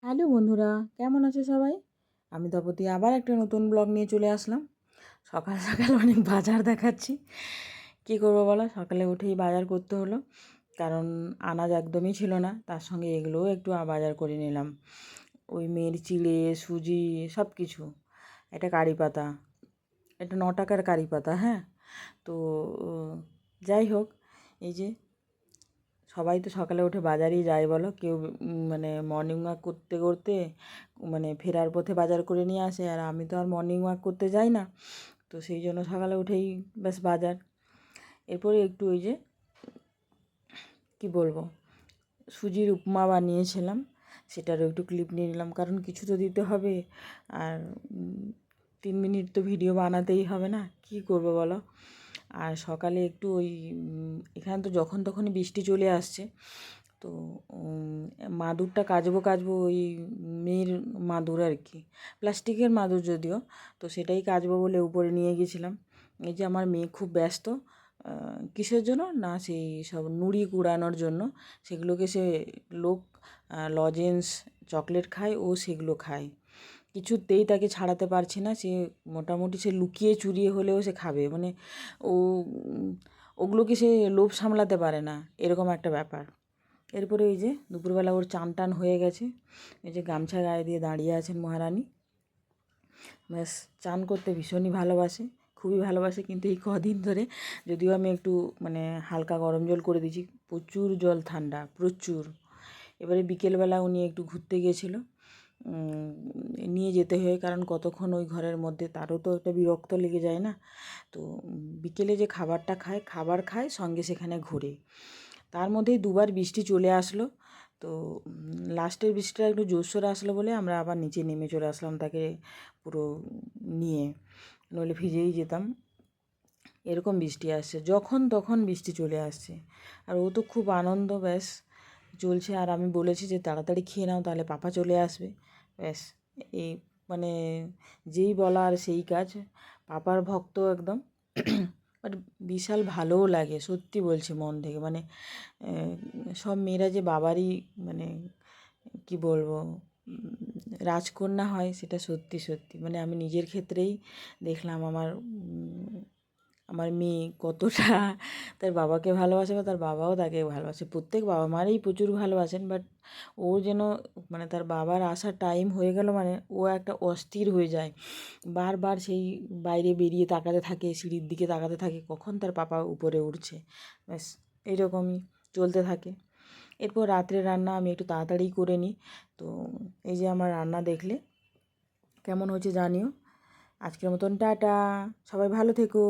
Hello বন্ধুরা, কেমন আছো সবাই? আমি তপতি আবার একটা নতুন ব্লগ নিয়ে চলে আসলাম। সকাল সকাল অনেক বাজার দেখাচ্ছি। কী করবো বলো, সকালে উঠেই বাজার করতে হলো, কারণ আনাজ একদমই ছিল না। তার সঙ্গে এগুলোও একটু বাজার করে নিলাম। ওই মেয়ের চিড়ে, সুজি, সব কিছু। এটা কারি পাতা, এটা 9 টাকার কারি পাতা, হ্যাঁ। তো যাই হোক, এই যে সবাই তো সকালে উঠে বাজারেই যায় বলো, কেউ মানে মর্নিং ওয়াক করতে করতে মানে ফেরার পথে বাজার করে নিয়ে আসে, আর আমি তো আর মর্নিং ওয়াক করতে যাই না। তো সেই জন্য সকালে উঠেই ব্যাস বাজার। এরপরে একটু ওই যে কী বলবো, সুজির উপমা বানিয়েছিলাম, সেটারও একটু ক্লিপ নিয়ে নিলাম, কারণ কিছু তো দিতে হবে। আর 3 মিনিট তো ভিডিও বানাতেই হবে না, কি করবো বলো। আর সকালে একটু ওই এখানে তো যখন তখনই বৃষ্টি চলে আসছে, তো মাদুরটা কাচবো ওই মেয়ের মাদুর আর কি, প্লাস্টিকের মাদুর যদিও। তো সেটাই কাচবো বলে উপরে নিয়ে গেছিলাম। এই যে আমার মেয়ে খুব ব্যস্ত, কিসের জন্য না, সেই সব নুড়ি কুড়ানোর জন্য। সেগুলোকে সে লোক লজেন্স, চকলেট খায়, ও সেগুলো খায়। কিছুতেই তাকে ছাড়াতে পারছি না। সে মোটামুটি সে লুকিয়ে চুরিয়ে হলেও সে খাবে, মানে ও ওগুলোকে সে লোভ সামলাতে পারে না, এরকম একটা ব্যাপার। এরপরে এই যে দুপুরবেলা ওর চান টান হয়ে গেছে, এই যে গামছা গায়ে দিয়ে দাঁড়িয়ে আছেন মহারানী। ব্যাস, চান করতে ভীষণই ভালোবাসে, খুবই ভালোবাসে। কিন্তু এই কদিন ধরে যদিও আমি একটু মানে হালকা গরম জল করে দিয়েছি, প্রচুর জল ঠান্ডা, প্রচুর। এবারে বিকেলবেলা উনি একটু ঘুরতে গিয়েছিলো, নিয়ে যেতে হয়, কারণ কতক্ষণ ওই ঘরের মধ্যে, তারও তো একটা বিরক্ত লেগে যায় না। তো বিকেলে যে খাবারটা খায়, খাবার খায় সঙ্গে সেখানে ঘুরে। তার মধ্যেই দুবার বৃষ্টি চলে আসলো। তো লাস্টের বৃষ্টিটা একটু জোরসোরে আসলো বলে আমরা আবার নিচে নেমে চলে আসলাম তাকে পুরো নিয়ে, নইলে ভিজেই যেতাম। এরকম বৃষ্টি আসছে, যখন তখন বৃষ্টি চলে আসছে। আর ও তো খুব আনন্দ, ব্যাস চলছে। আর আমি বলেছি যে তাড়াতাড়ি খেয়ে নাও, তাহলে পাপা চলে আসবে। ব্যাস, এই মানে যেই বলা আর সেই কাজ। পাপার ভক্ত একদম। বাট বিশাল ভালোও লাগে, সত্যি বলছি মন থেকে। মানে সব মেয়েরা যে বাবারই মানে কি বলবো রাজকন্যা হয়, সেটা সত্যি সত্যি। মানে আমি নিজের ক্ষেত্রেই দেখলাম আমার মেয়ে কতটা তার বাবাকে ভালোবাসে, বা তার বাবাও তাকে ভালোবাসে। প্রত্যেক বাবা মারই প্রচুর ভালোবাসেন, বাট ও যেন মানে তার বাবার আসার টাইম হয়ে গেল মানে ও একটা অস্থির হয়ে যায়। বারবার সেই বাইরে বেরিয়ে তাকাতে থাকে, সিঁড়ির দিকে তাকাতে থাকে, কখন তার পাপা উপরে উঠছে। ব্যাস এইরকমই চলতে থাকে। এরপর রাত্রে রান্না আমি একটু তাড়াতাড়ি করে নিই। তো এই যে আমার রান্না দেখলে কেমন হয়েছে জানিও। আজকের মতন টাটা, সবাই ভালো থেকো।